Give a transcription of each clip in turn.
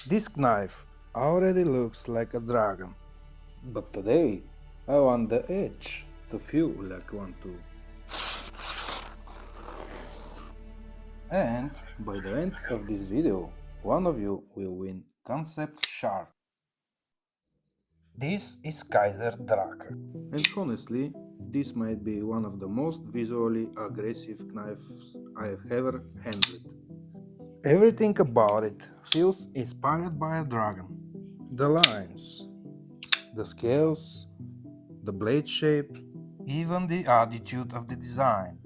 This knife already looks like a dragon, but today I want the edge to feel like one too. And by the end of this video, one of you will win Kansept Shard. This is Kizer Draca. And honestly, this might be one of the most visually aggressive knives I've ever handled. Everything about it feels inspired by a dragon. The lines, the scales, the blade shape, even the attitude of the design.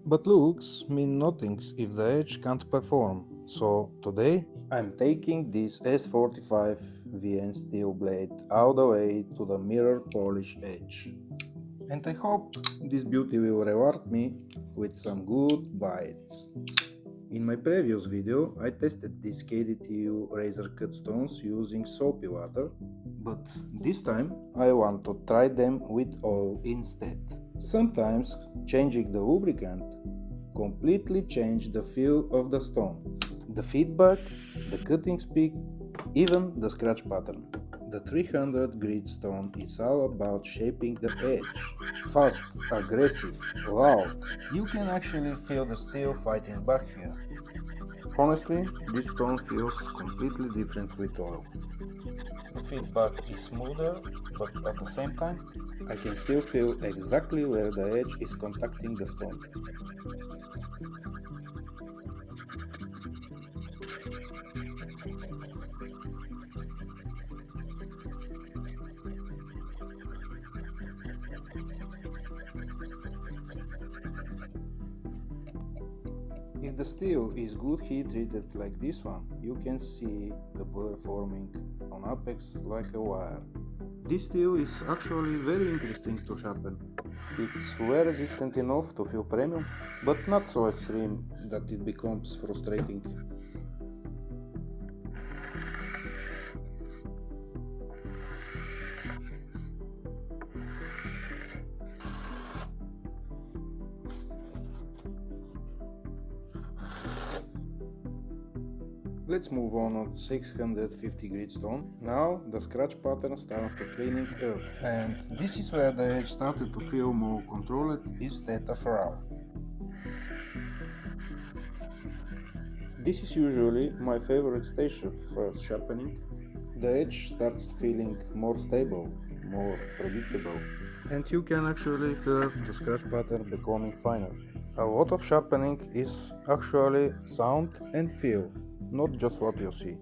But looks mean nothing if the edge can't perform, so today I'm taking this S45 VN steel blade all the way to the mirror polish edge. And I hope this beauty will reward me with some good bites. In my previous video I tested these KDTU Razor Cut stones using soapy water, but this time I want to try them with oil instead. Sometimes changing the lubricant completely changes the feel of the stone, the feedback, the cutting speed, even the scratch pattern. The 300 grit stone is all about shaping the edge. Fast, aggressive, loud. You can actually feel the steel fighting back here. Honestly, this stone feels completely different with oil. The feedback is smoother, but at the same time, I can still feel exactly where the edge is contacting the stone. If the steel is good heat treated like this one, you can see the burr forming on apex like a wire. This steel is actually very interesting to sharpen. It's wear resistant enough to feel premium, but not so extreme that it becomes frustrating. Let's move on 650 grit stone. Now the scratch pattern starts to cleaning up, and this is where the edge started to feel more controlled instead of raw. This is usually my favorite stage for sharpening. The edge starts feeling more stable, more predictable, and you can actually hear the scratch pattern becoming finer. A lot of sharpening is actually sound and feel, not just what you see.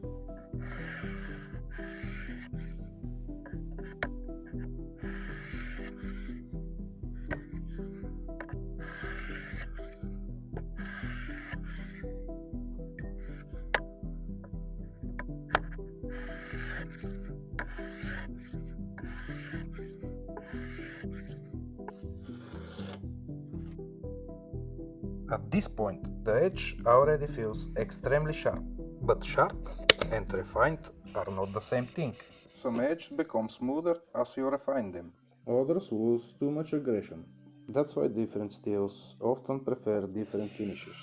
At this point, the edge already feels extremely sharp, but sharp and refined are not the same thing. Some edges become smoother as you refine them, others lose too much aggression. That's why different steels often prefer different finishes.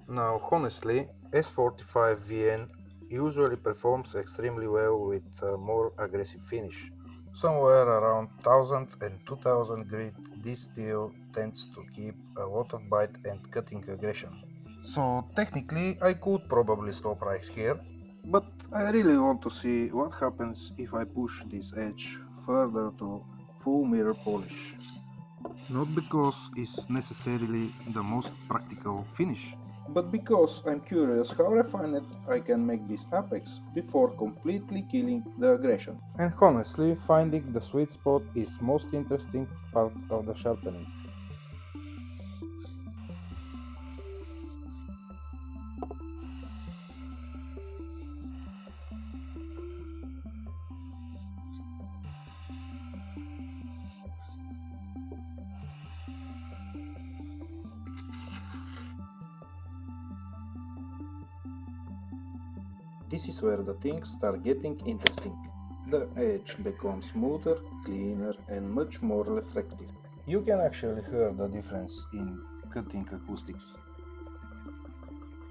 Now honestly, S45 VN usually performs extremely well with a more aggressive finish. Somewhere around 1000 and 2000 grit, this steel tends to keep a lot of bite and cutting aggression. So technically I could probably stop right here, but I really want to see what happens if I push this edge further to full mirror polish. Not because it's necessarily the most practical finish, but because I'm curious how refined I can make this apex before completely killing the aggression. And honestly, finding the sweet spot is most interesting part of the sharpening. This is where the things start getting interesting. The edge becomes smoother, cleaner and much more reflective. You can actually hear the difference in cutting acoustics.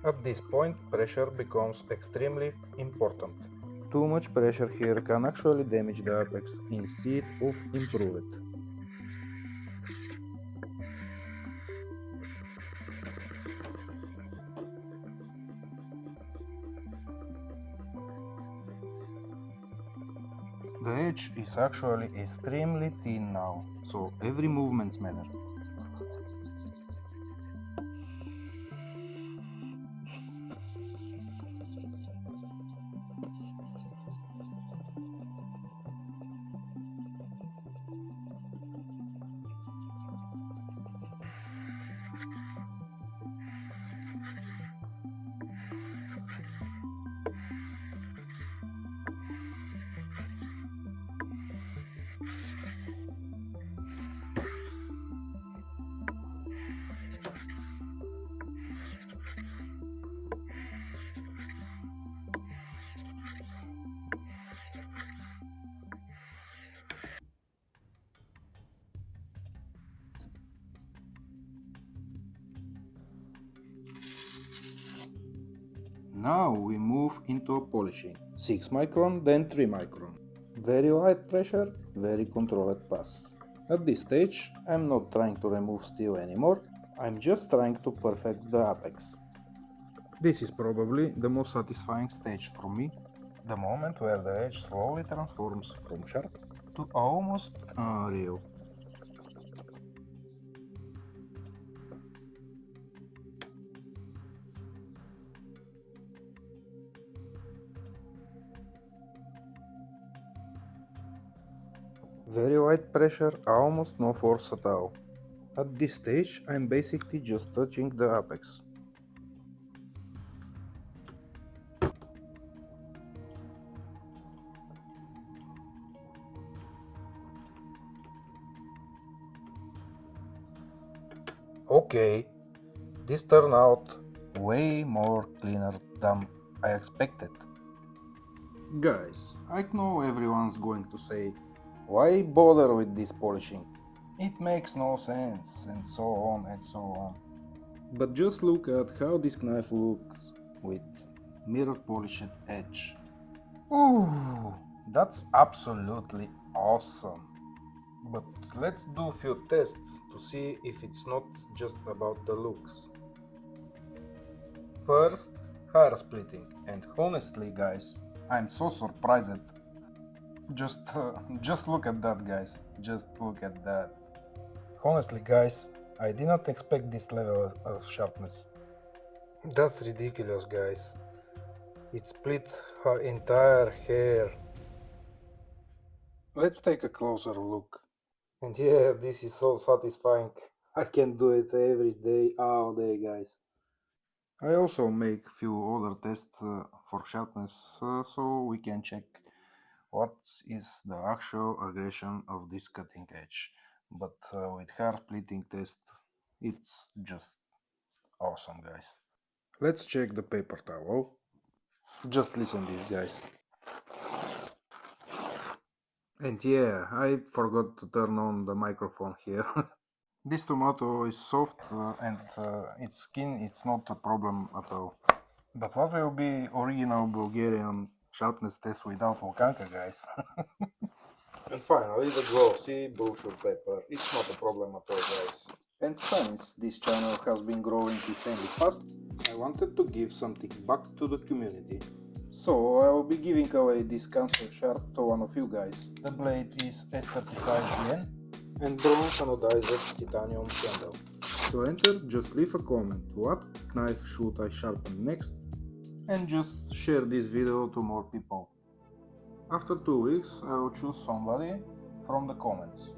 At this point, pressure becomes extremely important. Too much pressure here can actually damage the apex instead of improve it. The edge is actually extremely thin now, so every movement matters. Now we move into polishing. 6 micron, then 3 micron. Very light pressure, very controlled pass. At this stage, I'm not trying to remove steel anymore, I'm just trying to perfect the apex. This is probably the most satisfying stage for me, the moment where the edge slowly transforms from sharp to almost unreal. Very light pressure, almost no force at all. At this stage, I'm basically just touching the apex. Okay, this turned out way more cleaner than I expected. Guys, I know everyone's going to say, why bother with this polishing? It makes no sense, and so on and so on. But just look at how this knife looks with mirror polished edge. Ooh, that's absolutely awesome. But let's do a few tests to see if it's not just about the looks. First, hair splitting, and honestly guys, I'm so surprised. Just look at that, guys. Just look at that. Honestly, guys, I did not expect this level of sharpness. That's ridiculous, guys. It split her entire hair. Let's take a closer look. And yeah, this is so satisfying. I can do it every day, all day, guys. I also make few other tests for sharpness, so we can check what is the actual aggression of this cutting edge. But with hair splitting test, it's just awesome, guys. Let's check the paper towel. Just listen to this, guys. And yeah, I forgot to turn on the microphone here. This tomato is soft and its skin, it's not a problem at all. But what will be original Bulgarian sharpness test without volcanka, guys? And finally, the glossy brochure paper. It's not a problem at all, guys. And since this channel has been growing insanely fast, I wanted to give something back to the community. So I will be giving away this Kansept Shard to one of you guys. The blade is S35GN and bronze anodized titanium handle. To enter, just leave a comment what knife should I sharpen next, and just share this video to more people. After 2 weeks I will choose somebody from the comments.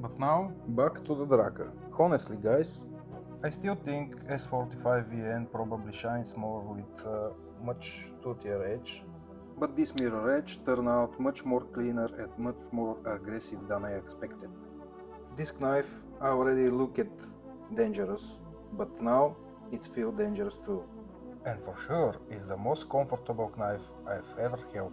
But now back to the Draca. Honestly guys, I still think S45VN probably shines more with much toothier edge, but this mirror edge turned out much more cleaner and much more aggressive than I expected. This knife already looked dangerous, but now it feels dangerous too. And for sure is the most comfortable knife I've ever held.